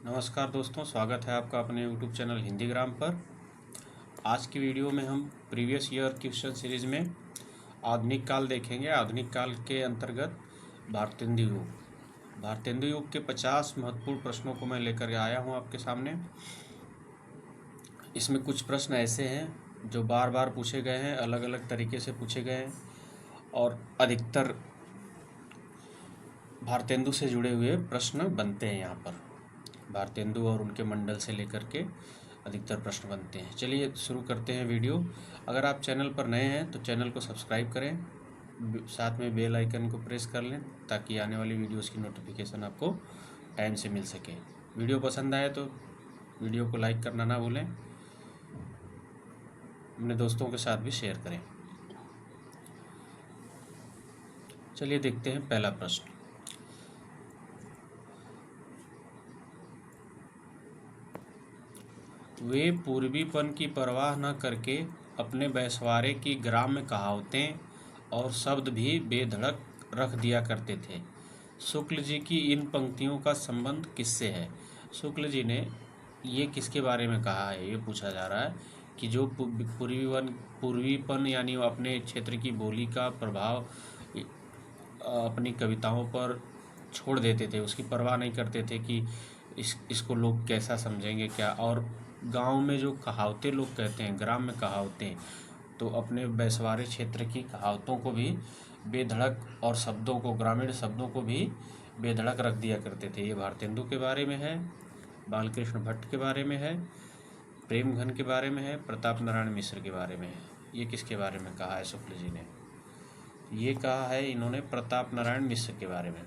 नमस्कार दोस्तों, स्वागत है आपका अपने यूट्यूब चैनल हिंदी ग्राम पर। आज की वीडियो में हम प्रीवियस ईयर क्वेश्चन सीरीज में आधुनिक काल देखेंगे। आधुनिक काल के अंतर्गत भारतेंदु युग के 50 महत्वपूर्ण प्रश्नों को मैं लेकर आया हूं आपके सामने। इसमें कुछ प्रश्न ऐसे हैं जो बार बार पूछे गए हैं, अलग अलग तरीके से पूछे गए हैं और अधिकतर भारतेंदु से जुड़े हुए प्रश्न बनते हैं। यहाँ पर भारतेंदु और उनके मंडल से लेकर के अधिकतर प्रश्न बनते हैं। चलिए शुरू करते हैं वीडियो। अगर आप चैनल पर नए हैं तो चैनल को सब्सक्राइब करें, साथ में बेल आइकन को प्रेस कर लें ताकि आने वाली वीडियोस की नोटिफिकेशन आपको टाइम से मिल सके। वीडियो पसंद आए तो वीडियो को लाइक करना ना भूलें, अपने दोस्तों के साथ भी शेयर करें। चलिए देखते हैं पहला प्रश्न। वे पूर्वीपन की परवाह न करके अपने बैसवारे की ग्राम्य कहावतें और शब्द भी बेधड़क रख दिया करते थे। शुक्ल जी की इन पंक्तियों का संबंध किससे है? शुक्ल जी ने ये किसके बारे में कहा है, ये पूछा जा रहा है कि जो पूर्वीपन यानी अपने क्षेत्र की बोली का प्रभाव अपनी कविताओं पर छोड़ देते थे, उसकी परवाह नहीं करते थे कि इसको लोग कैसा समझेंगे क्या। और गांव में जो कहावतें लोग कहते हैं, ग्राम्य कहावतें, तो अपने बैसवारे क्षेत्र की कहावतों को भी बेधड़क और शब्दों को, ग्रामीण शब्दों को भी बेधड़क रख दिया करते थे। ये भारतेंदु के बारे में है, बालकृष्ण भट्ट के बारे में है, प्रेमघन के बारे में है, प्रताप नारायण मिश्र के बारे में है। ये किसके बारे में कहा है शुक्ल जी ने? ये कहा है इन्होंने प्रताप नारायण मिश्र के बारे में।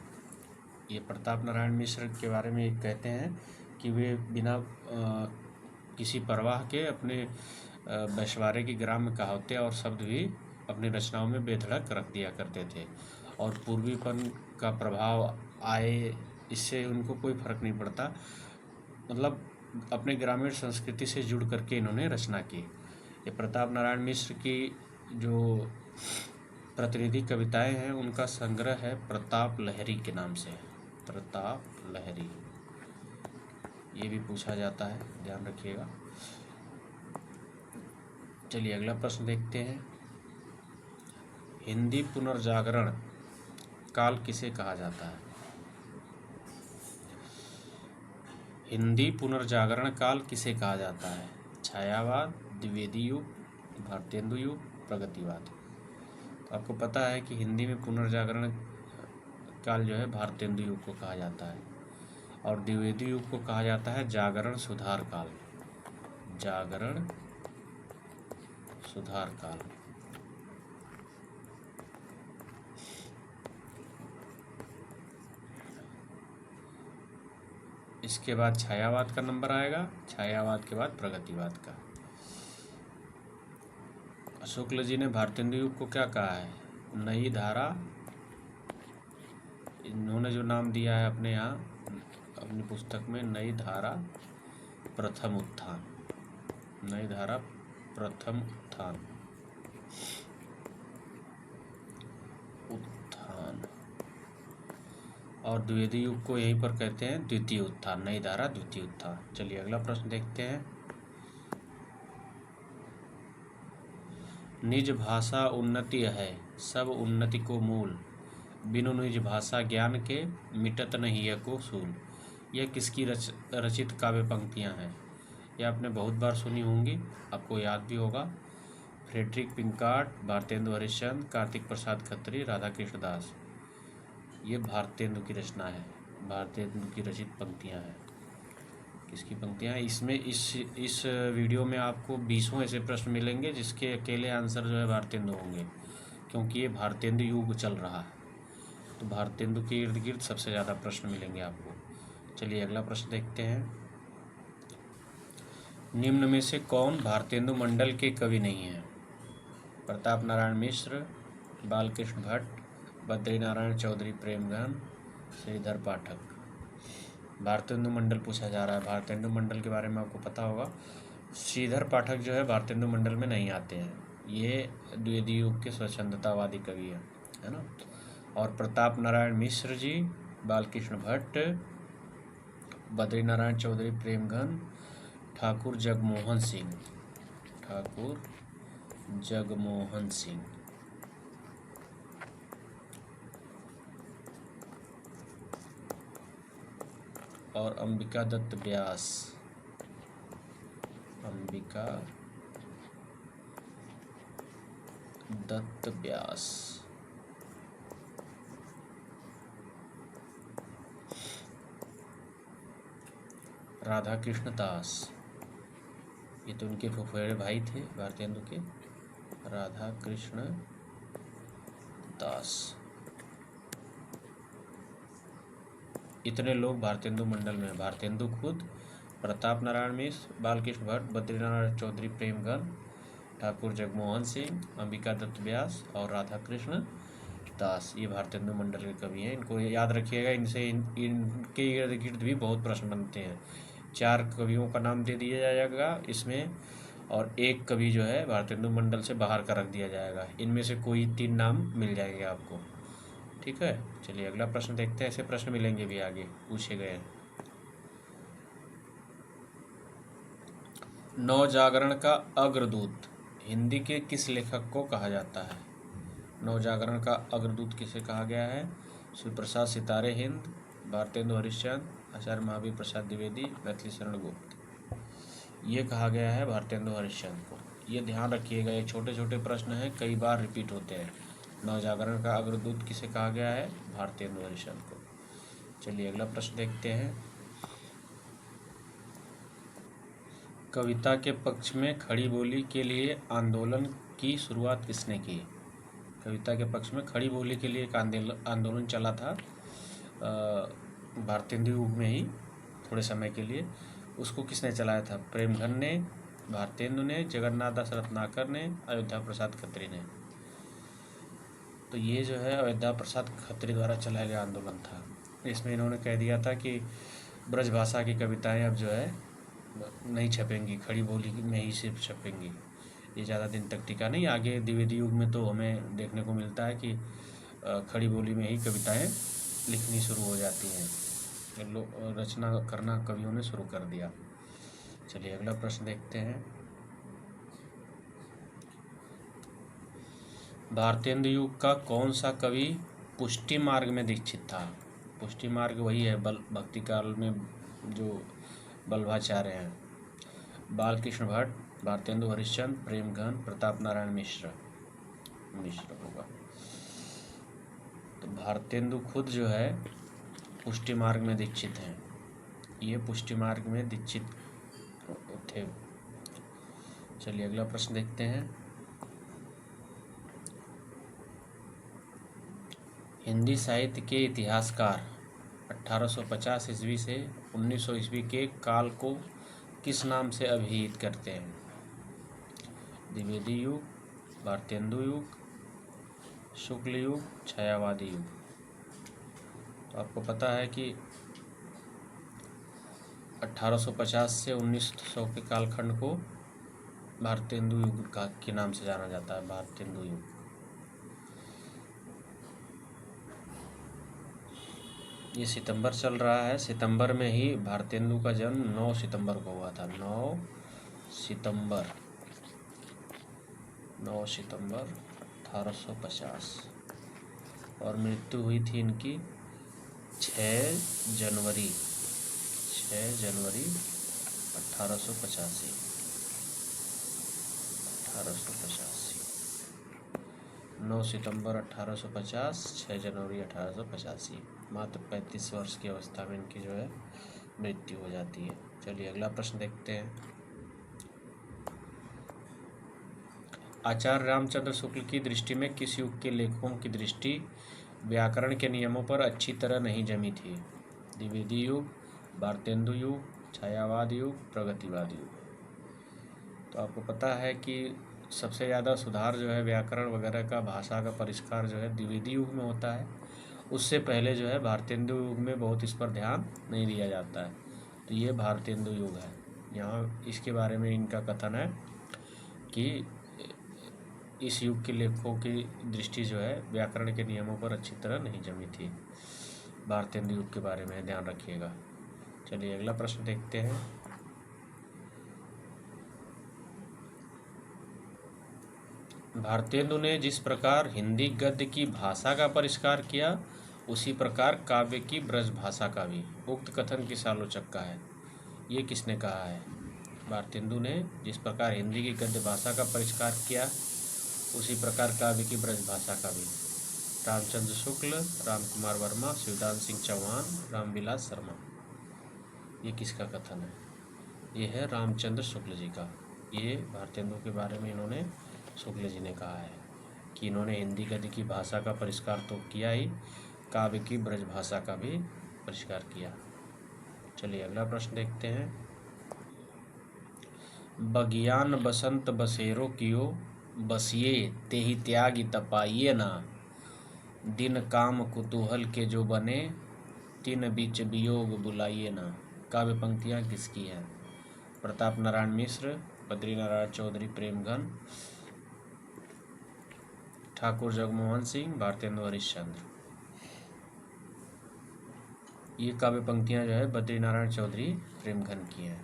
ये प्रताप नारायण मिश्र के बारे में एक कहते हैं कि वे बिना किसी परवाह के अपने बैसवारे की ग्राम्य कहावतें और शब्द भी अपनी रचनाओं में बेधड़क रख दिया करते थे और पूर्वीपन का प्रभाव आए इससे उनको कोई फर्क नहीं पड़ता। मतलब अपने ग्रामीण संस्कृति से जुड़ करके इन्होंने रचना की। ये प्रताप नारायण मिश्र की जो प्रतिनिधि कविताएं हैं उनका संग्रह है प्रताप लहरी के नाम से। प्रताप लहरी, ये भी पूछा जाता है, ध्यान रखिएगा। चलिए अगला प्रश्न देखते हैं। हिंदी पुनर्जागरण काल किसे कहा जाता है? हिंदी पुनर्जागरण काल किसे कहा जाता है? छायावाद, द्विवेदी युग, भारतेंदु युग, प्रगतिवाद। तो आपको पता है कि हिंदी में पुनर्जागरण काल जो है भारतेंदु युग को कहा जाता है और द्विवेदी युग को कहा जाता है जागरण सुधार काल। जागरण सुधार काल। इसके बाद छायावाद का नंबर आएगा, छायावाद के बाद प्रगतिवाद का। शुक्ल जी ने भारतेंदु युग को क्या कहा है? नई धारा, इन्होंने जो नाम दिया है अपने यहाँ अपनी पुस्तक में, नई धारा प्रथम उत्थान। नई धारा प्रथम उत्थान। और द्विवेदी युग को यहीं पर कहते हैं द्वितीय उत्थान, नई धारा द्वितीय उत्थान। चलिए अगला प्रश्न देखते हैं। निज भाषा उन्नति है सब उन्नति को मूल, बिनु निज भाषा ज्ञान के मिटत नहीं यह को सूल। यह किसकी रचित काव्य पंक्तियाँ हैं? यह आपने बहुत बार सुनी होंगी, आपको याद भी होगा। फ्रेडरिक पिंकार्ट, भारतेंदु हरिश्चंद्र, कार्तिक प्रसाद खत्री, राधा कृष्ण दास। ये भारतेंदु की रचना है, भारतेंदु की रचित पंक्तियाँ हैं। किसकी पंक्तियाँ हैं? इसमें इस वीडियो में आपको 20 ऐसे प्रश्न मिलेंगे जिसके अकेले आंसर जो है भारतेंदु होंगे, क्योंकि ये भारतेंदु युग चल रहा है तो भारतेंदु के इर्द गिर्द सबसे ज़्यादा प्रश्न मिलेंगे आपको। चलिए अगला प्रश्न देखते हैं। निम्न में से कौन भारतेंदु मंडल के कवि नहीं है? प्रताप नारायण मिश्र, बालकृष्ण भट्ट, बद्रीनारायण चौधरी प्रेमघन, श्रीधर पाठक। भारतेंदु मंडल पूछा जा रहा है। भारतेंदु मंडल के बारे में आपको पता होगा, श्रीधर पाठक जो है भारतेंदु मंडल में नहीं आते हैं, ये द्विवेदी युग के स्वच्छंदतावादी कवि हैं, है ना। और प्रताप नारायण मिश्र जी, बालकृष्ण भट्ट बद्रीनारायण चौधरी प्रेमघन, ठाकुर जगमोहन सिंह, ठाकुर जगमोहन सिंह। और अंबिका दत्त व्यास, अंबिका दत्त व्यास। राधा कृष्ण दास, ये तो उनके फुफेरे भाई थे भारतेंदु के, राधा कृष्ण दास। इतने लोग भारतेंदु मंडल में, भारतेंदु खुद, प्रताप नारायण मिश्र, बालकृष्ण भट्ट, बद्रीनारायण चौधरी प्रेमघन, ठाकुर जगमोहन सिंह, अंबिका दत्त व्यास और राधा कृष्ण दास, ये भारतेंदु मंडल के कवि हैं। इनको याद रखिएगा, इनसे इनके इर्द गिर्द भी बहुत प्रश्न बनते हैं। 4 कवियों का नाम दे दिया जाएगा इसमें, और एक कवि जो है भारतेंदु मंडल से बाहर का रख दिया जाएगा। इनमें से कोई 3 नाम मिल जाएंगे आपको, ठीक है। चलिए अगला प्रश्न देखते हैं, ऐसे प्रश्न मिलेंगे भी आगे पूछे गए हैं। नवजागरण का अग्रदूत हिंदी के किस लेखक को कहा जाता है? नवजागरण का अग्रदूत किसे कहा गया है? शिव प्रसाद सितारे हिंद, भारतेंदु हरिश्चंद्र, आचार्य महावीर प्रसाद द्विवेदी, मैथिली शरण गुप्त। ये कहा गया है भारतेंदु हरिश्चंद्र को। ये ध्यान रखिएगा, ये छोटे छोटे प्रश्न हैं, कई बार रिपीट होते हैं। नवजागरण का अग्रदूत किसे कहा गया है? भारतेंदु हरिश्चंद्र को। चलिए अगला प्रश्न देखते हैं। कविता के पक्ष में खड़ी बोली के लिए आंदोलन की शुरुआत किसने की? कविता के पक्ष में खड़ी बोली के लिए एक आंदोलन चला था भारतेंदु युग में ही, थोड़े समय के लिए। उसको किसने चलाया था? प्रेमघन ने, भारतेंदु ने, जगन्नाथ दास रत्नाकर ने, अयोध्या प्रसाद खत्री ने। तो ये जो है अयोध्या प्रसाद खत्री द्वारा चलाया गया आंदोलन था। इसमें इन्होंने कह दिया था कि ब्रज भाषा की कविताएं अब जो है नहीं छपेंगी, खड़ी बोली में ही सिर्फ छपेंगी। ये ज़्यादा दिन तक टिका नहीं। आगे द्विवेदी युग में तो हमें देखने को मिलता है कि खड़ी बोली में ही कविताएं लिखनी शुरू हो जाती हैं, रचना करना कवियों ने शुरू कर दिया। चलिए अगला प्रश्न देखते हैं। भारतेंदु युग का कौन सा कवि पुष्टि मार्ग में दीक्षित था? पुष्टि मार्ग वही है भक्ति काल में जो वल्लभाचार्य हैं। बालकृष्ण भट्ट, भारतेंदु हरिश्चंद्र, प्रेमघन, प्रताप नारायण मिश्र होगा। तो भारतेंदु खुद जो है पुष्टि मार्ग में दीक्षित हैं। ये पुष्टि मार्ग में दीक्षित थे। चलिए अगला प्रश्न देखते हैं। हिंदी साहित्य के इतिहासकार 1850 ईस्वी से 1900 ईस्वी के काल को किस नाम से अभिहित करते हैं? द्विवेदी युग, भारतेंदु युग, शुक्ल युग, छायावादी युग। तो आपको पता है कि 1850 से 1900 के कालखंड को भारतेंदु युग के नाम से जाना जाता है, भारतेंदु युग। ये सितंबर चल रहा है, सितंबर में ही भारतेंदु का जन्म 9 सितंबर को हुआ था। 9 सितंबर 1850 और मृत्यु हुई थी इनकी 6 जनवरी 1885। 9 सितंबर 1850, 6 जनवरी 1885। मात्र 35 वर्ष की अवस्था में इनकी जो है मृत्यु हो जाती है। चलिए अगला प्रश्न देखते हैं। आचार्य रामचंद्र शुक्ल की दृष्टि में किस युग के लेखकों की दृष्टि व्याकरण के नियमों पर अच्छी तरह नहीं जमी थी? द्विवेदी युग, भारतेंदु युग, छायावाद युग, प्रगतिवाद युग। तो आपको पता है कि सबसे ज़्यादा सुधार जो है व्याकरण वगैरह का, भाषा का परिष्कार जो है द्विवेदी युग में होता है। उससे पहले जो है भारतेंदु युग में बहुत इस पर ध्यान नहीं दिया जाता है। तो ये भारतेंदु युग है। यहाँ इसके बारे में इनका कथन है कि इस युग के लेखकों की दृष्टि जो है व्याकरण के नियमों पर अच्छी तरह नहीं जमी थी। भारतेंदु युग के बारे में ध्यान रखिएगा, चलिए अगला प्रश्न देखते हैं। भारतेंदु ने जिस प्रकार हिंदी गद्य की भाषा का परिष्कार किया, उसी प्रकार काव्य की ब्रज भाषा का भी। उक्त कथन किस आलोचक का है? ये किसने कहा है? भारतेंदु ने जिस प्रकार हिंदी की गद्य भाषा का परिष्कार किया, उसी प्रकार काव्य की ब्रज भाषा का भी। रामचंद्र शुक्ल, रामकुमार वर्मा, शिवदान सिंह चौहान, रामविलास शर्मा। ये किसका कथन है? ये है रामचंद्र शुक्ल जी का। ये भारतेंदु के बारे में इन्होंने शुक्ल जी ने कहा है कि इन्होंने हिंदी गद्य की भाषा का परिष्कार तो किया ही, काव्य की ब्रज भाषा का भी परिष्कार किया। चलिए अगला प्रश्न देखते हैं। बगियान बसंत बसेरो कियो, बसिए तेहि त्यागी तपाइए ना। दिन काम कुतूहल के जो बने, तीन बीच वियोग बुलाइए ना। काव्य पंक्तियाँ किसकी हैं? प्रताप नारायण मिश्र, बद्री नारायण चौधरी प्रेमघन, ठाकुर जगमोहन सिंह, भारतेंदु हरिश्चंद्र। ये काव्य पंक्तियाँ जो है बद्री नारायण चौधरी प्रेमघन की हैं।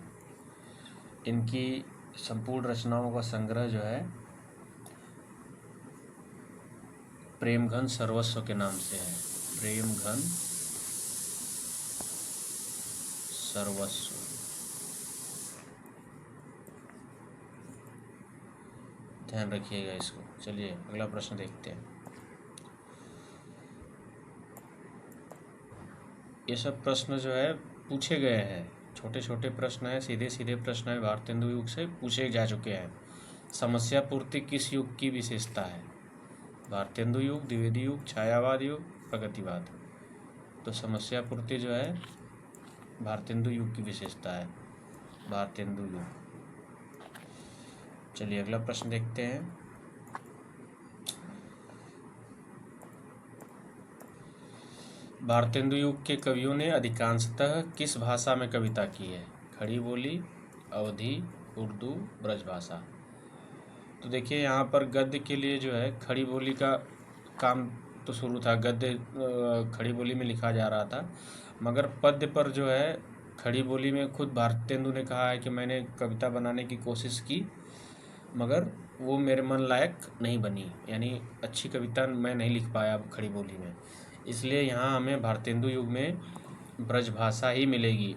इनकी संपूर्ण रचनाओं का संग्रह जो है प्रेमघन सर्वस्व के नाम से है। प्रेमघन सर्वस्व। ध्यान रखिएगा इसको। चलिए अगला प्रश्न देखते हैं। ये सब प्रश्न जो है पूछे गए हैं, छोटे छोटे प्रश्न हैं, सीधे सीधे प्रश्न है, भारतेंदु युग से पूछे जा चुके हैं। समस्या पूर्ति किस युग की विशेषता है? भारतेंदु युग, द्विवेदी युग, छायावाद युग, प्रगतिवाद। तो समस्या पूर्ति जो है भारतेंदु युग की विशेषता है, भारतेंदु युग। चलिए अगला प्रश्न देखते हैं। भारतेंदु युग के कवियों ने अधिकांशतः किस भाषा में कविता की है? खड़ी बोली, अवधी, उर्दू, ब्रजभाषा। तो देखिए यहाँ पर गद्य के लिए जो है खड़ी बोली का काम तो शुरू था, गद्य खड़ी बोली में लिखा जा रहा था, मगर पद्य पर जो है खड़ी बोली में खुद भारतेंदु ने कहा है कि मैंने कविता बनाने की कोशिश की, मगर वो मेरे मन लायक नहीं बनी, यानी अच्छी कविता मैं नहीं लिख पाया खड़ी बोली में। इसलिए यहाँ हमें भारतेंदु युग में ब्रजभाषा ही मिलेगी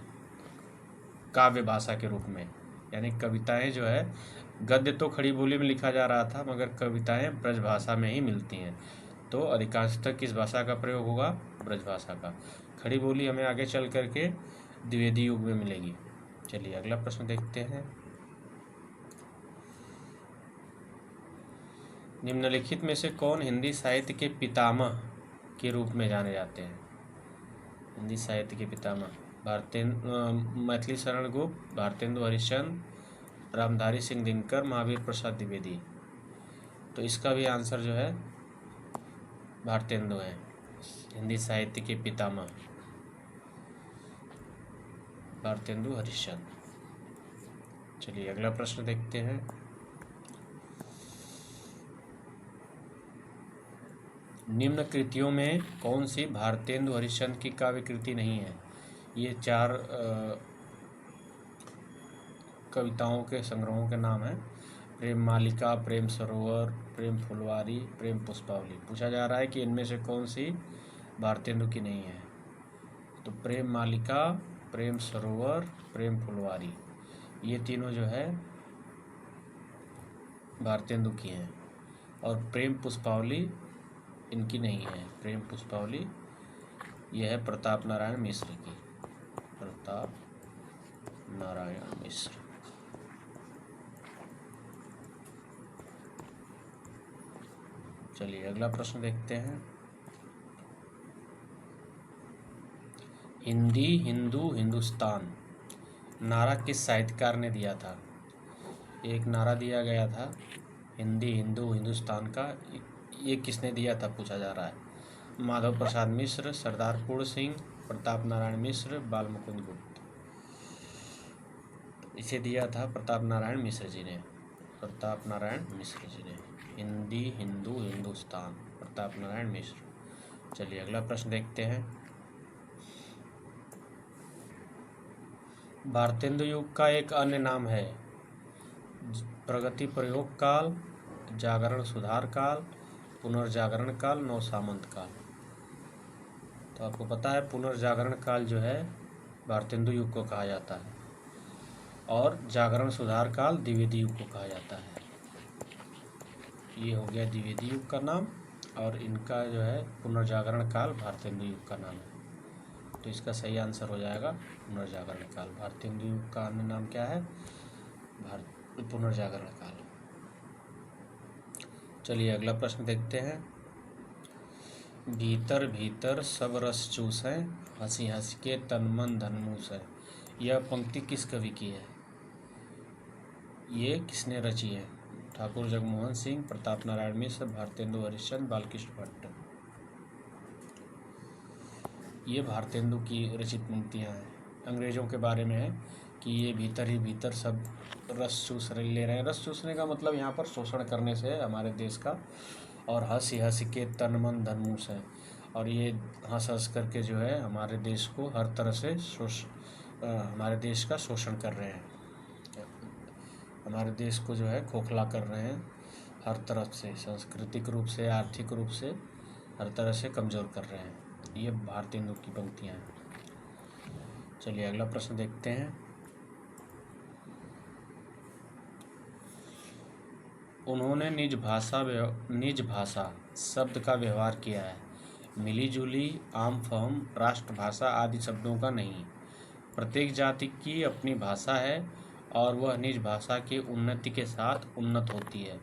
काव्य भाषा के रूप में, यानी कविताएं जो है, गद्य तो खड़ी बोली में लिखा जा रहा था मगर कविताएं ब्रजभाषा में ही मिलती हैं। तो अधिकांशतः किस भाषा का प्रयोग होगा? ब्रजभाषा का। खड़ी बोली हमें आगे चल करके द्विवेदी युग में मिलेगी। चलिए अगला प्रश्न देखते हैं। निम्नलिखित में से कौन हिंदी साहित्य के पितामह के रूप में जाने जाते हैं? हिंदी साहित्य के पितामह मैथिली शरण गुप्त, भारतेंदु हरिश्चंद्र, रामधारी सिंह दिनकर, महावीर प्रसाद द्विवेदी। तो इसका भी आंसर जो है भारतेंदु है, हिंदी साहित्य के पितामह भारतेंदु हरिश्चंद्र। चलिए अगला प्रश्न देखते हैं। निम्न कृतियों में कौन सी भारतेंदु हरिश्चंद्र की काव्य कृति नहीं है? ये चार कविताओं के संग्रहों के नाम हैं। प्रेम मालिका, प्रेम सरोवर, प्रेम फुलवारी, प्रेम पुष्पावली। पूछा जा रहा है कि इनमें से कौन सी भारतेंदु की नहीं है? तो प्रेम मालिका, प्रेम सरोवर, प्रेम फुलवारी, ये तीनों जो है भारतेंदु की हैं, और प्रेम पुष्पावली इनकी नहीं है। प्रेम पुष्पावली यह है प्रताप नारायण मिश्र की, प्रताप नारायण मिश्र। चलिए अगला प्रश्न देखते हैं। हिंदी, हिंदू, हिंदुस्तान नारा किस साहित्यकार ने दिया था? एक नारा दिया गया था हिंदी, हिंदू, हिंदुस्तान का, ये किसने दिया था पूछा जा रहा है। माधव प्रसाद मिश्र, सरदार पूर्ण सिंह, प्रताप नारायण मिश्र, बाल मुकुंद गुप्त। इसे दिया था प्रताप नारायण मिश्र जी ने, प्रताप नारायण मिश्र जी ने। हिंदी, हिंदू, हिंदुस्तान, प्रताप नारायण मिश्र। चलिए अगला प्रश्न देखते हैं। भारतेंदु युग का एक अन्य नाम है प्रगति प्रयोग काल, जागरण सुधार काल, पुनर्जागरण काल, नवसामंत काल। तो आपको पता है पुनर्जागरण काल जो है भारतेंदु युग को कहा जाता है और जागरण सुधार काल द्विवेदी युग को कहा जाता है। ये हो गया द्विवेदी युग का नाम और इनका जो है पुनर्जागरण काल भारतेंदु युग का नाम है। तो इसका सही आंसर हो जाएगा पुनर्जागरण काल। भारतेंदु युग का अन्य नाम क्या है? पुनर्जागरण काल। चलिए अगला प्रश्न देखते हैं। भीतर भीतर सब रस चूसै, हंसी हंसी के तन मन धन मूसै। यह पंक्ति किस कवि की है? ये किसने रची है? ठाकुर जगमोहन सिंह, प्रताप नारायण मिश्र, भारतेंदु हरिश्चंद्र, बालकृष्ण भट्ट। ये भारतेंदु की रचित पंक्तियाँ हैं। अंग्रेजों के बारे में है कि ये भीतर ही भीतर सब रस चूस ले रहे हैं। रस चूसने का मतलब यहाँ पर शोषण करने से है हमारे देश का। और हंसी हंसी के तन मन धन मूस है, और ये हंस हंस करके जो है हमारे देश को हर तरह से हमारे देश का शोषण कर रहे हैं। हमारे देश को जो है खोखला कर रहे हैं हर तरफ से, सांस्कृतिक रूप से, आर्थिक रूप से, हर तरह से कमज़ोर कर रहे हैं। ये भारतेंदु की पंक्तियाँ हैं। चलिए अगला प्रश्न देखते हैं। उन्होंने निज भाषा शब्द का व्यवहार किया है, मिली जुली, आम फहम, राष्ट्रभाषा आदि शब्दों का नहीं। प्रत्येक जाति की अपनी भाषा है और वह निज भाषा की उन्नति के साथ उन्नत होती है।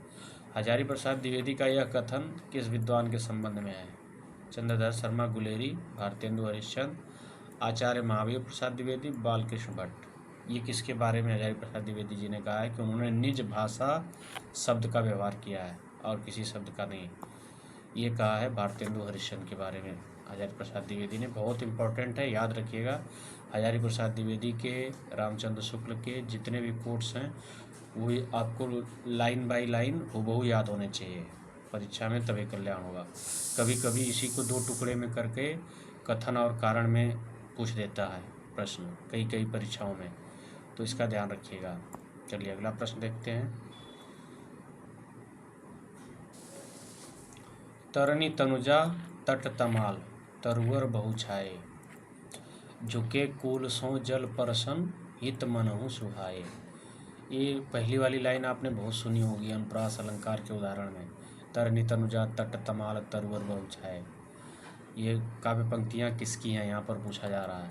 हजारी प्रसाद द्विवेदी का यह कथन किस विद्वान के संबंध में है? चंद्रधर शर्मा गुलेरी, भारतेंदु हरिश्चंद्र, आचार्य महावीर प्रसाद द्विवेदी, बालकृष्ण भट्ट। ये किसके बारे में हजारी प्रसाद द्विवेदी जी ने कहा है कि उन्होंने निज भाषा शब्द का व्यवहार किया है और किसी शब्द का नहीं? ये कहा है भारतेंदु हरिश्चंद्र के बारे में हजारी प्रसाद द्विवेदी ने। बहुत इंपॉर्टेंट है, याद रखिएगा। हजारी प्रसाद द्विवेदी के, रामचंद्र शुक्ल के जितने भी कोट्स हैं वो आपको लाइन बाय लाइन हूबहू याद होने चाहिए। परीक्षा में तभी कल्याण होगा। कभी कभी इसी को दो टुकड़े में करके कथन और कारण में पूछ देता है प्रश्न कई परीक्षाओं में, तो इसका ध्यान रखिएगा। चलिए अगला प्रश्न देखते हैं। तरनी तनुजा तट तमाल, तरुवर बहु छाए, झुके कूल सो जल परसन, हित मनहु सुहाए। ये पहली वाली लाइन आपने बहुत सुनी होगी अनुप्रास अलंकार के उदाहरण में। तरनी तनुजा तट तमाल, तरुवर बहु छाए। ये काव्य पंक्तियाँ किसकी हैं यहाँ पर पूछा जा रहा है?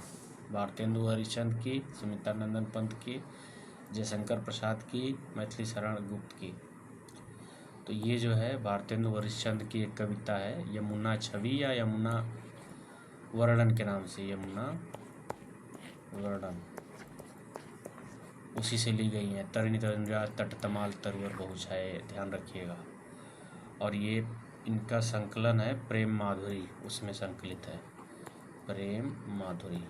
भारतेंदु हरिश्चंद्र की, सुमित्रानंदन पंत की, जयशंकर प्रसाद की, मैथिली शरण गुप्त की। तो ये जो है भारतेंदु हरिश्चंद्र की एक कविता है, यमुना छवि या यमुना वर्णन के नाम से, यमुना वर्णन, उसी से ली गई है। तरनी तनुजा तट तमाल, तरुवर बहु छाए, ध्यान रखिएगा। और ये इनका संकलन है प्रेम माधुरी, उसमें संकलित है प्रेम माधुरी।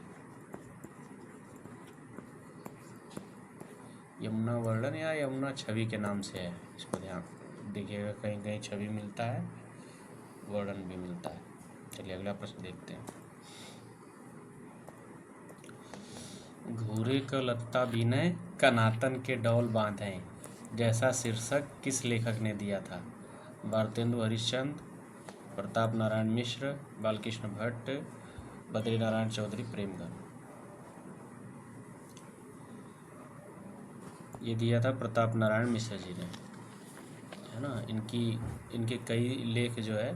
यमुना वर्णन या यमुना छवि के नाम से है, इसको ध्यान देखिएगा। कहीं कहीं छवि मिलता है, वर्णन भी मिलता है। चलिए अगला प्रश्न देखते हैं। घूरे क लत्ता बिनय, कनातन के डौल बांधे, जैसा शीर्षक किस लेखक ने दिया था? भारतेंदु हरिश्चंद्र, प्रताप नारायण मिश्र, बालकृष्ण भट्ट, बद्री नारायण चौधरी, प्रेमगन। ये दिया था प्रताप नारायण मिश्र जी ने, है ना। इनके कई लेख जो है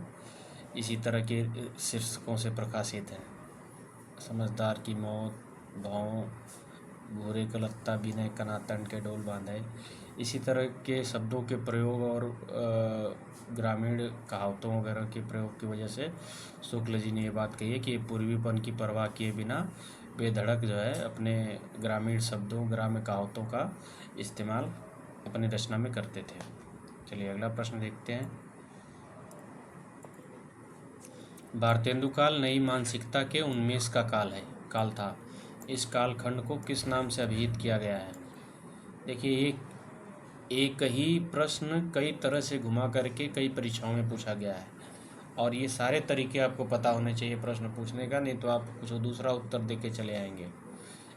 इसी तरह के शीर्षकों से प्रकाशित हैं। समझदार की मौत, भाव, घूरे का लत्ता बिनय, कनातन के डोल बांधे, इसी तरह के शब्दों के प्रयोग और ग्रामीण कहावतों वगैरह के प्रयोग की वजह से शुक्ल जी ने ये बात कही है कि पूर्वीपन की परवाह किए बिना बेधड़क जो है अपने ग्रामीण शब्दों, ग्राम्य कहावतों का इस्तेमाल अपनी रचना में करते थे। चलिए अगला प्रश्न देखते हैं। भारतेंदु काल नई मानसिकता के उन्मेष का काल था। इस कालखंड को किस नाम से अभिहित किया गया है? देखिए एक ही प्रश्न कई तरह से घुमा करके कई परीक्षाओं में पूछा गया है, और ये सारे तरीके आपको पता होने चाहिए प्रश्न पूछने का, नहीं तो आप कुछ दूसरा उत्तर दे के चले आएंगे।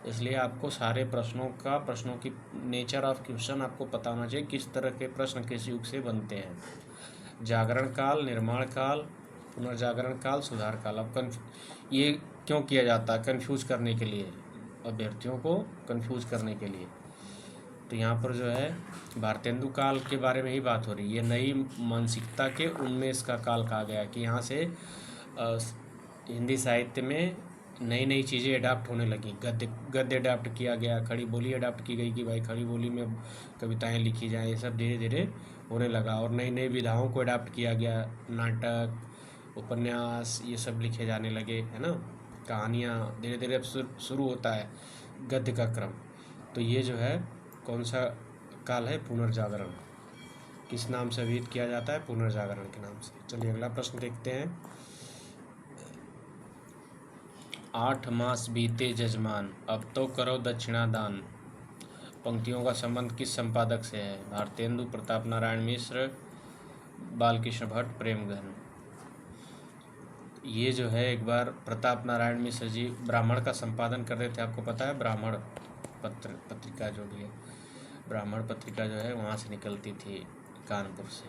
इसलिए आपको सारे प्रश्नों की नेचर ऑफ क्वेश्चन आपको पता होना चाहिए, किस तरह के प्रश्न किस युग से बनते हैं। जागरण काल, निर्माण काल, पुनर्जागरण काल, सुधार काल। अब ये क्यों किया जाता है? कन्फ्यूज करने के लिए, अभ्यर्थियों को कन्फ्यूज करने के लिए। तो यहाँ पर जो है भारतेंदु काल के बारे में ही बात हो रही है। ये नई मानसिकता के उन्मेष का काल कहा गया कि यहाँ से हिंदी साहित्य में नई नई चीज़ें अडाप्ट होने लगी। गद्य अडाप्ट किया गया, खड़ी बोली अडाप्ट की गई कि भाई खड़ी बोली में कविताएं लिखी जाएं। ये सब धीरे धीरे होने लगा और नई नई विधाओं को अडाप्ट किया गया। नाटक, उपन्यास, ये सब लिखे जाने लगे, है ना। कहानियाँ धीरे धीरे अब शुरू होता है गद्य का क्रम। तो ये जो है कौन सा काल है? पुनर्जागरण। किस नाम से अभिहित किया जाता है? पुनर्जागरण के नाम से। चलिए अगला प्रश्न देखते हैं। 8 मास बीते जजमान, अब तो करो दक्षिणा दान। पंक्तियों का संबंध किस संपादक से है? भारतेंदु, प्रताप नारायण मिश्र, बालकृष्ण भट्ट, प्रेमघन। ये जो है एक बार प्रताप नारायण मिश्र जी ब्राह्मण का संपादन कर रहे थे। आपको पता है ब्राह्मण पत्रिका जो भी है, ब्राह्मण पत्रिका जो है वहाँ से निकलती थी कानपुर से,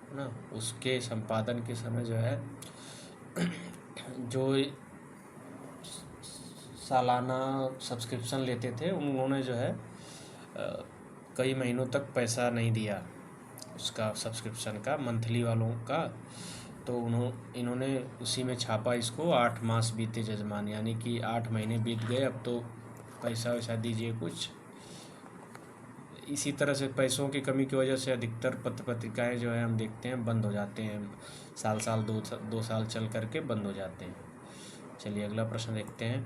है ना। उसके संपादन के समय जो है जो सालाना सब्सक्रिप्शन लेते थे उन्होंने जो है कई महीनों तक पैसा नहीं दिया उसका, सब्सक्रिप्शन का, मंथली वालों का। तो इन्होंने उसी में छापा इसको, 8 मास बीते जजमान, यानी कि 8 महीने बीत गए, अब तो पैसा वैसा दीजिए कुछ। इसी तरह से पैसों की कमी की वजह से अधिकतर पत्र पत्रिकाएँ जो है हम देखते हैं बंद हो जाते हैं, साल 2 साल चल करके बंद हो जाते हैं। चलिए अगला प्रश्न देखते हैं।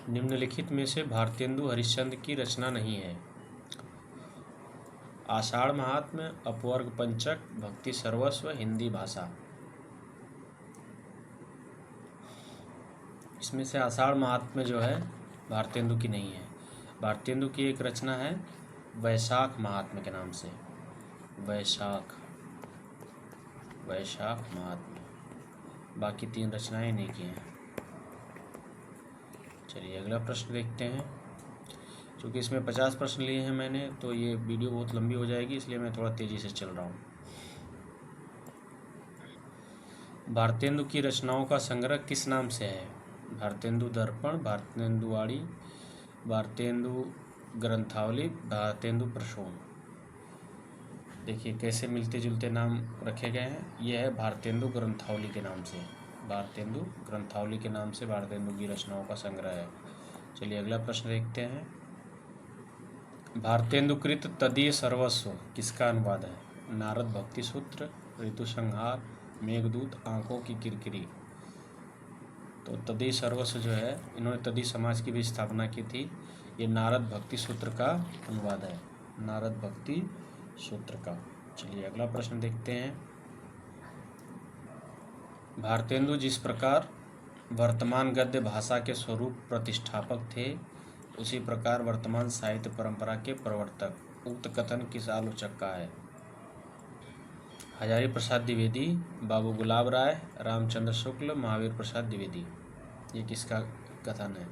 निम्नलिखित में से भारतेंदु हरिश्चंद्र की रचना नहीं है? आषाढ़ महात्म्य, अपवर्ग पंचक, भक्ति सर्वस्व, हिंदी भाषा। इसमें से आषाढ़ महात्म्य जो है भारतेंदु की नहीं है। भारतेंदु की एक रचना है वैशाख महात्म्य के नाम से, वैशाख महात्म्य। बाकी 3 रचनाएं नहीं की हैं। चलिए अगला प्रश्न देखते हैं। क्योंकि इसमें 50 प्रश्न लिए हैं मैंने, तो ये वीडियो बहुत लंबी हो जाएगी, इसलिए मैं थोड़ा तेज़ी से चल रहा हूँ। भारतेंदु की रचनाओं का संग्रह किस नाम से है? भारतेंदु दर्पण, भारतेंदु वाणी, भारतेंदु ग्रंथावली, भारतेंदु प्रसून। देखिए कैसे मिलते जुलते नाम रखे गए हैं। यह है भारतेंदु ग्रंथावली के नाम से, भारतेंदु ग्रंथावली के नाम से भारतेंदु की रचनाओं का संग्रह है। चलिए अगला प्रश्न देखते हैं। भारतेंदुकृत तदीय सर्वस्व किसका अनुवाद है? नारद भक्ति सूत्र, ऋतु संहार, मेघदूत, आंखों की किरकिरी। तो तदीय सर्वस्व जो है, इन्होंने तदीय समाज की भी स्थापना की थी। ये नारद भक्ति सूत्र का अनुवाद है, नारद भक्ति सूत्र का। चलिए अगला प्रश्न देखते हैं। भारतेंदु जिस प्रकार वर्तमान गद्य भाषा के स्वरूप प्रतिष्ठापक थे, उसी प्रकार वर्तमान साहित्य परंपरा के प्रवर्तक। उक्त कथन किस आलोचक का है? हजारी प्रसाद द्विवेदी, बाबू गुलाब राय, रामचंद्र शुक्ल, महावीर प्रसाद द्विवेदी। ये किसका कथन है?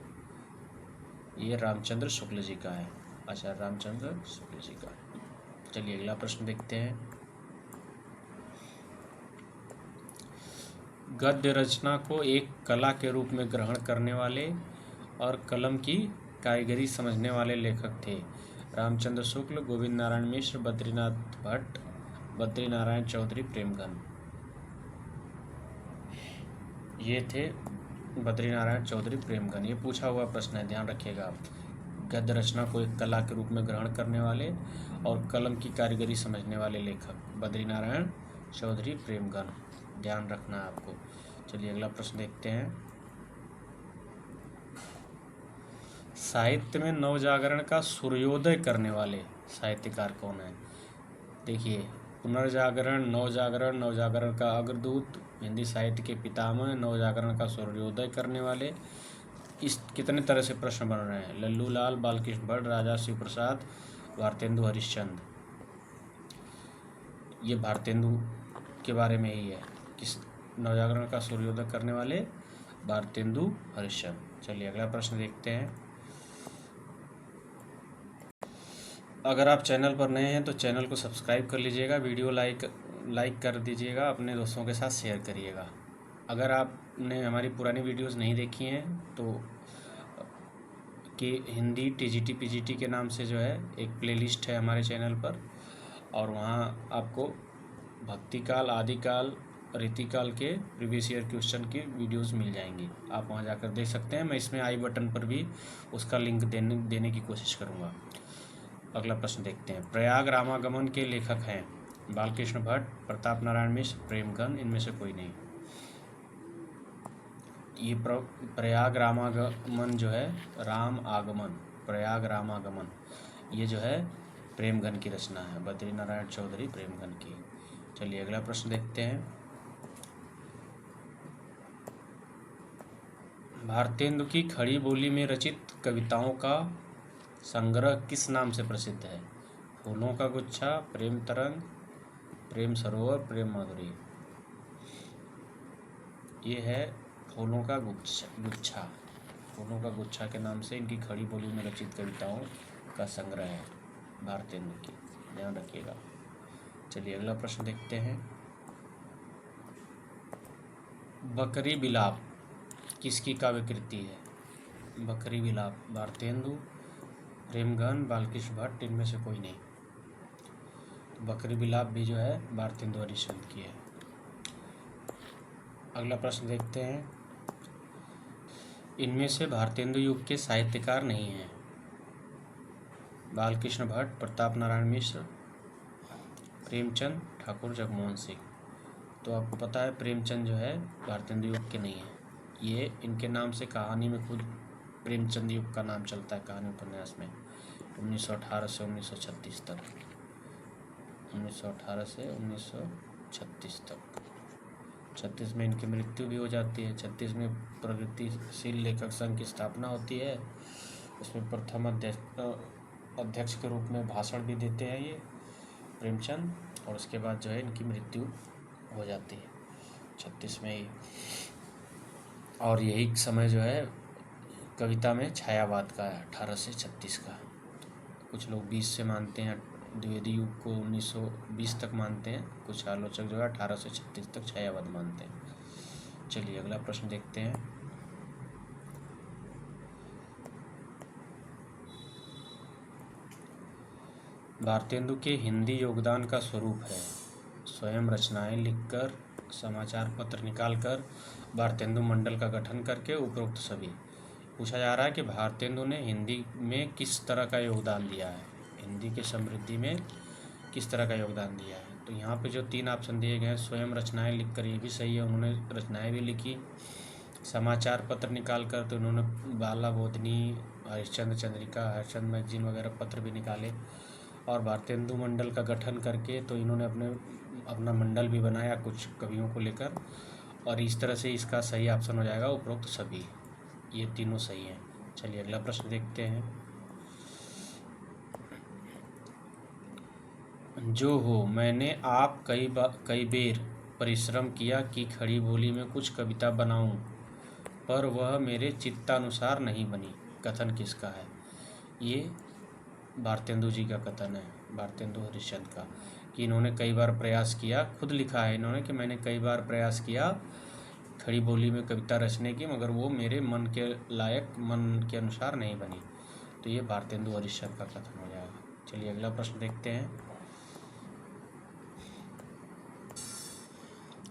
ये रामचंद्र शुक्ल जी का है, आचार्य रामचंद्र शुक्ल जी का। चलिए अगला प्रश्न देखते हैं। गद्य रचना को एक कला के रूप में ग्रहण करने वाले और कलम की कारीगरी समझने वाले लेखक थे? रामचंद्र शुक्ल, गोविंद नारायण मिश्र, बद्रीनाथ भट्ट, बद्रीनारायण चौधरी, प्रेमघन। ये थे बद्रीनारायण चौधरी, प्रेमघन। ये पूछा हुआ प्रश्न है, ध्यान रखिएगा आप। गद्य रचना को एक कला के रूप में ग्रहण करने वाले और कलम की कारीगरी समझने वाले लेखक, बद्रीनारायण चौधरी, प्रेमघन। ध्यान रखना है आपको। चलिए अगला प्रश्न देखते हैं। साहित्य में नवजागरण का सूर्योदय करने वाले साहित्यकार कौन है? देखिए, पुनर्जागरण, नवजागरण का अग्रदूत, हिंदी साहित्य के पितामह, नवजागरण का सूर्योदय करने वाले। इस कितने तरह से प्रश्न बन रहे हैं। लल्लू लाल, बालकृष्ण भट्ट, राजा शिव प्रसाद, भारतेंदु हरिश्चंद्र। ये भारतेंदु के बारे में ही है। किस नवजागरण का सूर्योदय करने वाले? भारतेंदु हरिश्चंद्र। चलिए अगला प्रश्न देखते हैं। अगर आप चैनल पर नए हैं तो चैनल को सब्सक्राइब कर लीजिएगा, वीडियो लाइक कर दीजिएगा, अपने दोस्तों के साथ शेयर करिएगा। अगर आपने हमारी पुरानी वीडियोस नहीं देखी हैं तो कि हिंदी टीजीटी पीजीटी के नाम से जो है एक प्लेलिस्ट है हमारे चैनल पर, और वहाँ आपको भक्तिकाल, आदिकाल, रीतिकाल के प्रीवियस ईयर क्वेश्चन की वीडियोस मिल जाएंगी। आप वहाँ जाकर देख सकते हैं। मैं इसमें आई बटन पर भी उसका लिंक देने की कोशिश करूँगा। अगला प्रश्न देखते हैं। प्रयाग रामागमन के लेखक हैं बालकृष्ण भट्ट, प्रताप नारायण मिश्र, प्रेमगन, इनमें से कोई नहीं। ये प्रयाग रामागमन जो है, राम आगमन, प्रयाग रामागमन, ये जो है प्रेमगन की रचना है, बद्री नारायण चौधरी प्रेमगन की। चलिए अगला प्रश्न देखते हैं। भारतेंदु की खड़ी बोली में रचित कविताओं का संग्रह किस नाम से प्रसिद्ध है? फूलों का गुच्छा, प्रेम तरंग, प्रेम सरोवर, प्रेम माधुरी। ये है फूलों का गुच्छा। फूलों का गुच्छा के नाम से इनकी खड़ी बोली में रचित कविताओं का संग्रह है भारतेंदु की, ध्यान रखिएगा। चलिए अगला प्रश्न देखते हैं। बकरी बिलाप किसकी काव्य कृति है? बकरी बिलाप भारतेंदु, प्रेमगन, बालकृष्ण भट्ट, इनमें से कोई नहीं। बकरी बिलाप भी जो है भारतेंदु हरिश्चंद्र की है। अगला प्रश्न देखते हैं। इनमें से भारतेंदु युग के साहित्यकार नहीं हैं? बालकृष्ण भट्ट, प्रताप नारायण मिश्र, प्रेमचंद, ठाकुर जगमोहन सिंह। तो आपको पता है प्रेमचंद जो है भारतेंदु युग के नहीं है। ये इनके नाम से कहानी में खुद प्रेमचंद युग का नाम चलता है कहानी उपन्यास में, 1918 से 1936 तक। 1918 से 1936 तक। 36 में इनकी मृत्यु भी हो जाती है। 36 में प्रगतिशील लेखक संघ की स्थापना होती है। उसमें प्रथम अध्यक्ष के रूप में भाषण भी देते हैं ये प्रेमचंद, और उसके बाद जो है इनकी मृत्यु हो जाती है 36 में ही। और यही समय जो है कविता में छायावाद का है, 18 से 36 का। कुछ लोग 20 से मानते हैं, द्विवेदी युग को 1920 तक मानते हैं। कुछ आलोचक जो है 18 से 36 तक छायावाद मानते हैं। चलिए अगला प्रश्न देखते हैं। भारतेंदु के हिंदी योगदान का स्वरूप है स्वयं रचनाएं लिखकर, समाचार पत्र निकालकर, भारतेंदु मंडल का गठन करके, उपरोक्त सभी। पूछा जा रहा है कि भारतेंदु ने हिंदी में किस तरह का योगदान दिया है, हिंदी की समृद्धि में किस तरह का योगदान दिया है। तो यहाँ पे जो 3 ऑप्शन दिए गए हैं, स्वयं रचनाएं लिखकर, ये भी सही है, उन्होंने रचनाएं भी लिखी। समाचार पत्र निकाल कर, तो उन्होंने बाला बोधनी, हरिश्चंद्र चंद्रिका, हरिश्चंद्र मैगजीन वगैरह पत्र भी निकाले। और भारतेंदु मंडल का गठन करके तो इन्होंने अपना मंडल भी बनाया कुछ कवियों को लेकर, और इस तरह से इसका सही ऑप्शन हो जाएगा उपरोक्त सभी। ये तीनों सही हैं। चलिए अगला प्रश्न देखते हैं। जो हो, मैंने आप कई बेर परिश्रम किया कि खड़ी बोली में कुछ कविता बनाऊं, पर वह मेरे चित्तानुसार नहीं बनी। कथन किसका है? ये भारतेंदु जी का कथन है, भारतेंदु हरिश्चंद्र का, कि इन्होंने कई बार प्रयास किया, खुद लिखा है इन्होंने कि मैंने कई बार प्रयास किया खड़ी बोली में कविता रचने की, मगर वो मेरे मन के लायक, मन के अनुसार नहीं बनी। तो ये भारतेंदु हरिश्चंद्र का कथन हो जाएगा। चलिए अगला प्रश्न देखते हैं।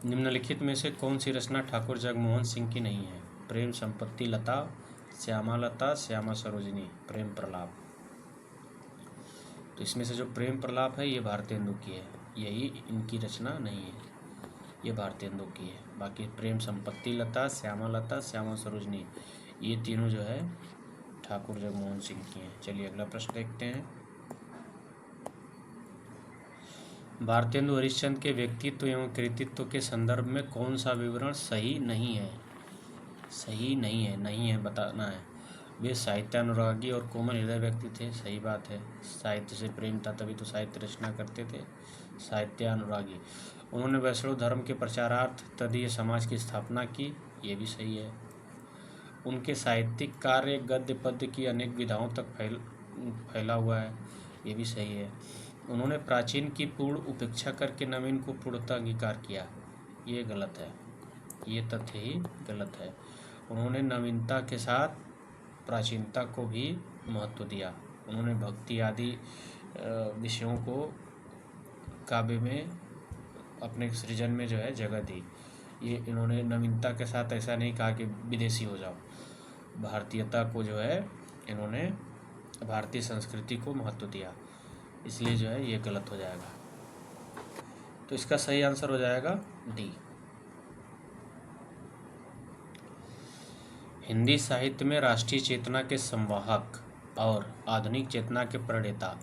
निम्नलिखित में से कौन सी रचना ठाकुर जगमोहन सिंह की नहीं है? प्रेम संपत्ति लता, श्यामा लता, श्यामा सरोजिनी, प्रेम प्रलाप। तो इसमें से जो प्रेम प्रलाप है ये भारतेंदु की है, यही इनकी रचना नहीं है, ये भारतेंदु की है। बाकी प्रेम संपत्ति लता, श्यामा लता, श्यामा सरोजनी, ये तीनों जो है ठाकुर जगमोहन सिंह की हैं। चलिए अगला प्रश्न देखते हैं। भारतेंदु हरिश्चंद्र के व्यक्तित्व एवं कृतित्व के संदर्भ में कौन सा विवरण सही नहीं है? सही नहीं है, नहीं है बताना है। वे साहित्यानुरागी और कोमल हृदय व्यक्ति थे, सही बात है। साहित्य से प्रेम था तभी तो साहित्य रचना करते थे, साहित्यानुरागी। उन्होंने वैष्णव धर्म के प्रचारार्थ तदीय समाज की स्थापना की, ये भी सही है। उनके साहित्यिक कार्य गद्य पद्य की अनेक विधाओं तक फैला हुआ है, ये भी सही है। उन्होंने प्राचीन की पूर्ण उपेक्षा करके नवीन को पूर्णतः अंगीकार किया, ये गलत है, ये तथ्य ही गलत है। उन्होंने नवीनता के साथ प्राचीनता को भी महत्व दिया। उन्होंने भक्ति आदि विषयों को काव्य में अपने सृजन में जो है जगह दी। ये इन्होंने नवीनता के साथ ऐसा नहीं कहा कि विदेशी हो जाओ, भारतीयता को जो है इन्होंने भारतीय संस्कृति को महत्व दिया, इसलिए जो है ये गलत हो जाएगा। तो इसका सही आंसर हो जाएगा डी। हिंदी साहित्य में राष्ट्रीय चेतना के संवाहक और आधुनिक चेतना के प्रणेता,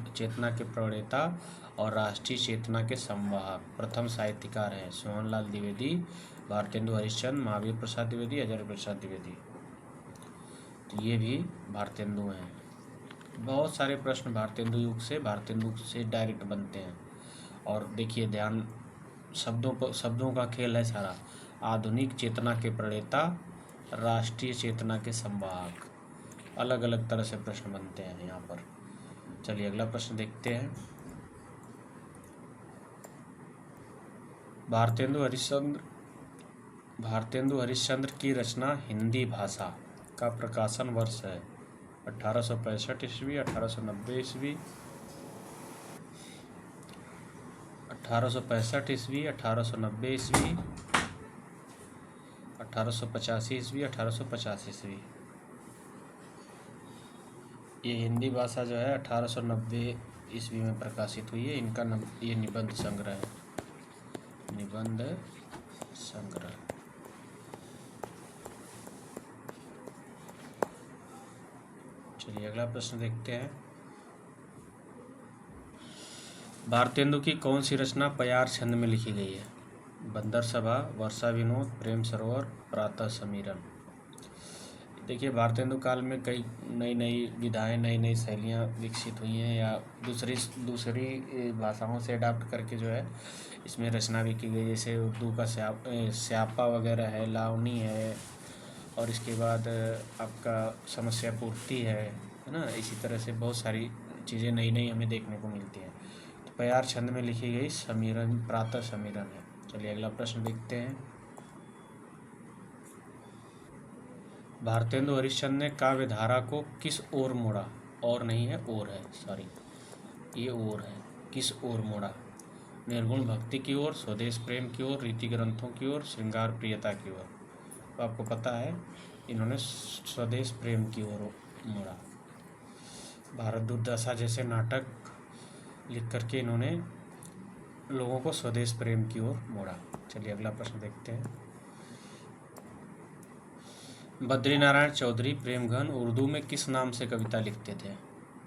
चेतना के प्रणेता और राष्ट्रीय चेतना के संवाहक प्रथम साहित्यकार हैं सोहनलाल द्विवेदी, भारतेंदु हरिश्चंद्र, महावीर प्रसाद द्विवेदी, अजय प्रसाद द्विवेदी। तो ये भी भारतेंदु हैं। बहुत सारे प्रश्न भारतेंदु से डायरेक्ट बनते हैं। और देखिए ध्यान, शब्दों का खेल है सारा। आधुनिक चेतना के प्रणेता, राष्ट्रीय चेतना के संवाहक, अलग अलग तरह से प्रश्न बनते हैं यहाँ पर। चलिए अगला प्रश्न देखते हैं। भारतेंदु हरिश्चंद्र की रचना हिंदी भाषा का प्रकाशन वर्ष है 1865 ईस्वी, 1890 ईस्वी, 1865 ईस्वी, 1890 ईस्वी, 1885 ईस्वी, 1850 ईस्वी। ये हिंदी भाषा जो है 1890 ईस्वी में प्रकाशित हुई है। इनका ये निबंध संग्रह है, निबंध संग्रह। चलिए अगला प्रश्न देखते हैं। भारतेंदु की कौन सी रचना पयार छंद में लिखी गई है? बंदर सभा, वर्षा विनोद, प्रेम सरोवर, प्रातः समीरण। देखिए भारतेंदु काल में कई नई विधाएं, नई शैलियाँ विकसित हुई हैं या दूसरी भाषाओं से अडाप्ट करके जो है इसमें रचना भी की गई। जैसे उर्दू का स्यापा वगैरह है, लावनी है, और इसके बाद आपका समस्या पूर्ति है ना। इसी तरह से बहुत सारी चीज़ें नई हमें देखने को मिलती हैं। तो पयार छंद में लिखी गई समीरण, प्रातः समीरण है। चलिए अगला प्रश्न देखते हैं। भारतेंदु हरिश्चंद्र ने काव्य धारा को किस ओर मोड़ा? और नहीं है, ओर है, सॉरी, ये ओर है। किस ओर मोड़ा? निर्गुण भक्ति की ओर, स्वदेश प्रेम की ओर, रीति ग्रंथों की ओर, श्रृंगार प्रियता की ओर। तो आपको पता है इन्होंने स्वदेश प्रेम की ओर मोड़ा। भारत दुर्दशा जैसे नाटक लिख करके इन्होंने लोगों को स्वदेश प्रेम की ओर मोड़ा। चलिए अगला प्रश्न देखते हैं। बद्रीनारायण चौधरी प्रेमघन उर्दू में किस नाम से कविता लिखते थे?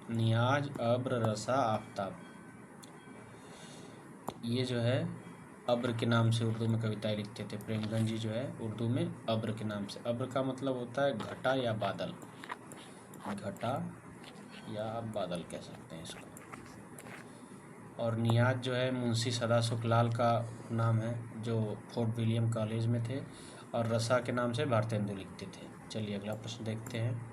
नियाज, अब्र, रसा, आफ्ताब। ये जो है अब्र के नाम से उर्दू में कविताएं लिखते थे। प्रेमघन जी जो है उर्दू में अब्र के नाम से। अब्र का मतलब होता है घटा या बादल, घटा या बादल कह सकते हैं इसको। और नियाज जो है मुंशी सदा सुखलाल का नाम है, जो फोर्ट विलियम कॉलेज में थे। और रसा के नाम से भारतेंदु लिखते थे। चलिए अगला प्रश्न देखते हैं।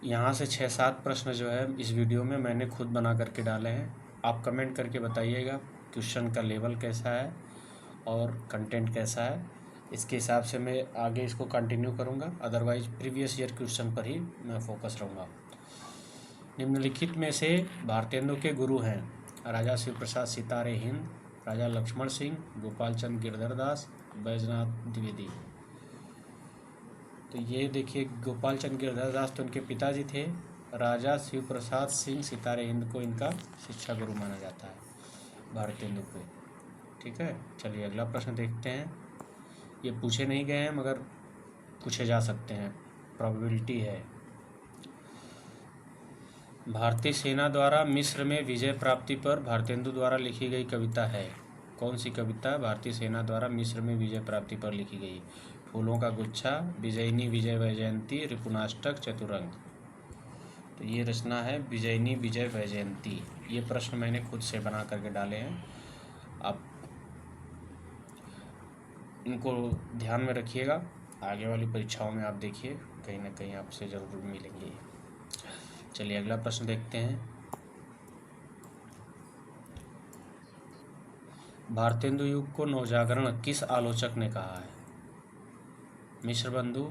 यहाँ से 6-7 प्रश्न जो है इस वीडियो में मैंने खुद बना करके डाले हैं। आप कमेंट करके बताइएगा क्वेश्चन का लेवल कैसा है और कंटेंट कैसा है। इसके हिसाब से मैं आगे इसको कंटिन्यू करूँगा। अदरवाइज प्रीवियस ईयर क्वेश्चन पर ही मैं फोकस रहूँगा। निम्नलिखित में से भारतेंदु के गुरु हैं राजा शिव प्रसाद सितारे हिंद, राजा लक्ष्मण सिंह, गोपाल चंद गिरधरदास, बैजनाथ द्विवेदी। तो ये देखिए गोपाल चंद गिरधरदास तो उनके पिताजी थे। राजा शिव प्रसाद सिंह सितारे हिंद को इनका शिक्षा गुरु माना जाता है भारतेंदु को। ठीक है, चलिए अगला प्रश्न देखते हैं। ये पूछे नहीं गए हैं मगर पूछे जा सकते हैं, प्रोबेबिलिटी है। भारतीय सेना द्वारा मिस्र में विजय प्राप्ति पर भारतेंदु द्वारा लिखी गई कविता है? कौन सी कविता भारतीय सेना द्वारा मिस्र में विजय प्राप्ति पर लिखी गई? फूलों का गुच्छा, विजयिनी विजय वैजयंती, रिपुनाष्टक, चतुरंग। तो ये रचना है विजयिनी विजय वैजयंती। ये प्रश्न मैंने खुद से बना करके डाले हैं। आप इनको ध्यान में रखिएगा, आगे वाली परीक्षाओं में आप देखिए कहीं ना कहीं आपसे ज़रूर मिलेंगे। चलिए अगला प्रश्न देखते हैं। भारतेंदु युग को नवजागरण किस आलोचक ने कहा है? मिश्र बंधु,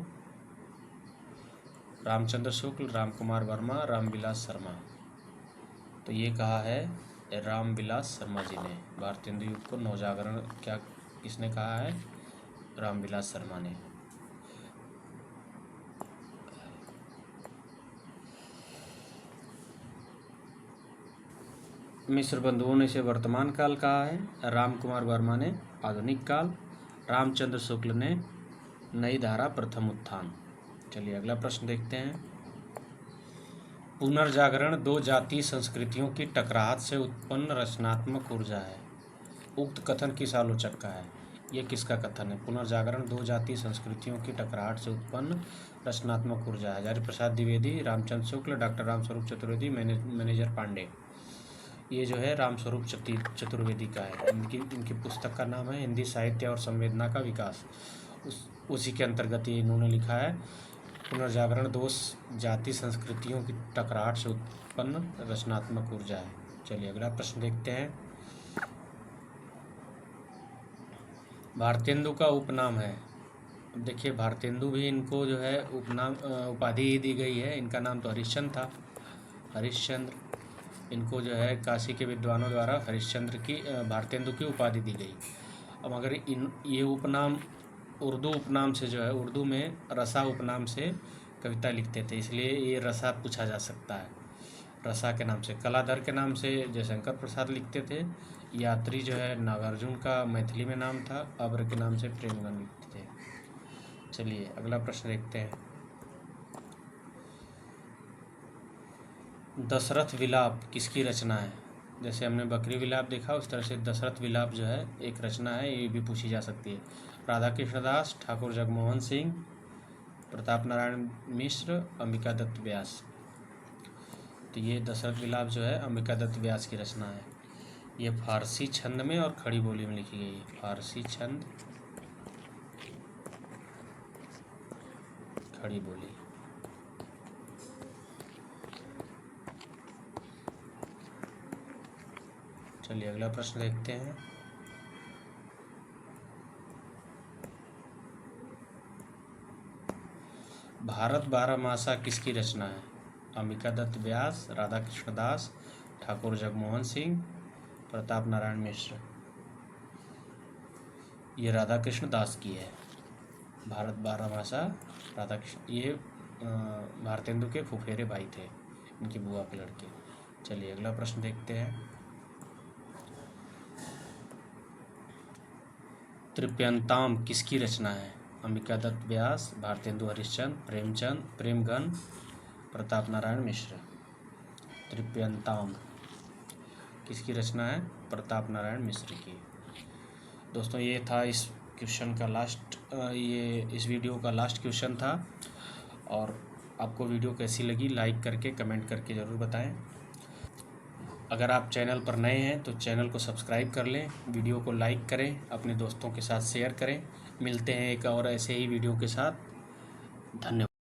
रामचंद्र शुक्ल, रामकुमार वर्मा, रामविलास शर्मा। तो ये कहा है रामविलास शर्मा जी ने। भारतेंदु युग को नवजागरण क्या किसने कहा है? रामविलास शर्मा ने। मिश्र बंधुओं ने इसे वर्तमान काल कहा है, रामकुमार वर्मा ने आधुनिक काल, रामचंद्र शुक्ल ने नई धारा प्रथम उत्थान। चलिए अगला प्रश्न देखते हैं। पुनर्जागरण दो जातीय संस्कृतियों की टकराहट से उत्पन्न रचनात्मक ऊर्जा है। उक्त कथन किस आलोचक का है? ये किसका कथन है? पुनर्जागरण दो जातीय संस्कृतियों की टकराहट से उत्पन्न रचनात्मक ऊर्जा है। Hazari Prasad Dwivedi, Ramchandra Shukla, doctor Ramswaroop Chaturvedi, manager Pandey. ये जो है रामस्वरूप चतुर्वेदी का है। इनकी पुस्तक का नाम है हिंदी साहित्य और संवेदना का विकास। उसी के अंतर्गत ये इन्होंने लिखा है पुनर्जागरण दो जाति संस्कृतियों की टकराहट से उत्पन्न रचनात्मक ऊर्जा है। चलिए अगला प्रश्न देखते हैं। भारतेंदु का उपनाम है। देखिए भारतेंदु भी इनको जो है उपाधि ही दी गई है। इनका नाम तो हरिश्चंद्र था, हरिश्चंद्र। इनको जो है काशी के विद्वानों द्वारा हरिश्चंद्र की भारतेंदु की उपाधि दी गई। अब अगर ये उपनाम उर्दू उपनाम से जो है, उर्दू में रसा उपनाम से कविता लिखते थे, इसलिए ये रसा पूछा जा सकता है। रसा के नाम से, कलाधर के नाम से जयशंकर प्रसाद लिखते थे। यात्री जो है नागार्जुन का मैथिली में नाम था। अब्र के नाम से प्रेमगन लिखते थे। चलिए अगला प्रश्न देखते हैं। दशरथ विलाप किसकी रचना है? जैसे हमने बकरी विलाप देखा, उस तरह से दशरथ विलाप जो है एक रचना है, ये भी पूछी जा सकती है। राधा कृष्ण दास, ठाकुर जगमोहन सिंह, प्रताप नारायण मिश्र, अंबिका दत्त व्यास। तो ये दशरथ विलाप जो है अंबिका दत्त व्यास की रचना है। ये फारसी छंद में और खड़ी बोली में लिखी गई है। फारसी छंद, खड़ी बोली। चलिए अगला प्रश्न देखते हैं। भारत बारहमासा किसकी रचना है? अंबिका दत्त व्यास, राधा कृष्ण दास, ठाकुर जगमोहन सिंह, प्रताप नारायण मिश्र। ये राधा कृष्ण दास की है। भारत बारहमासा राधा कृष्ण, ये भारतेंदु के फुफेरे भाई थे, इनकी बुआ के लड़के। चलिए अगला प्रश्न देखते हैं। त्रिप्यंताम किसकी रचना है? अंबिका दत्त व्यास, भारतेंदु हरिश्चंद्र, प्रेमगन, प्रताप नारायण मिश्र। त्रिप्यंताम किसकी रचना है? प्रताप नारायण मिश्र की। दोस्तों ये था इस क्वेश्चन का इस वीडियो का लास्ट क्वेश्चन था। और आपको वीडियो कैसी लगी लाइक करके कमेंट करके ज़रूर बताएं। अगर आप चैनल पर नए हैं तो चैनल को सब्सक्राइब कर लें, वीडियो को लाइक करें, अपने दोस्तों के साथ शेयर करें। मिलते हैं एक और ऐसे ही वीडियो के साथ। धन्यवाद।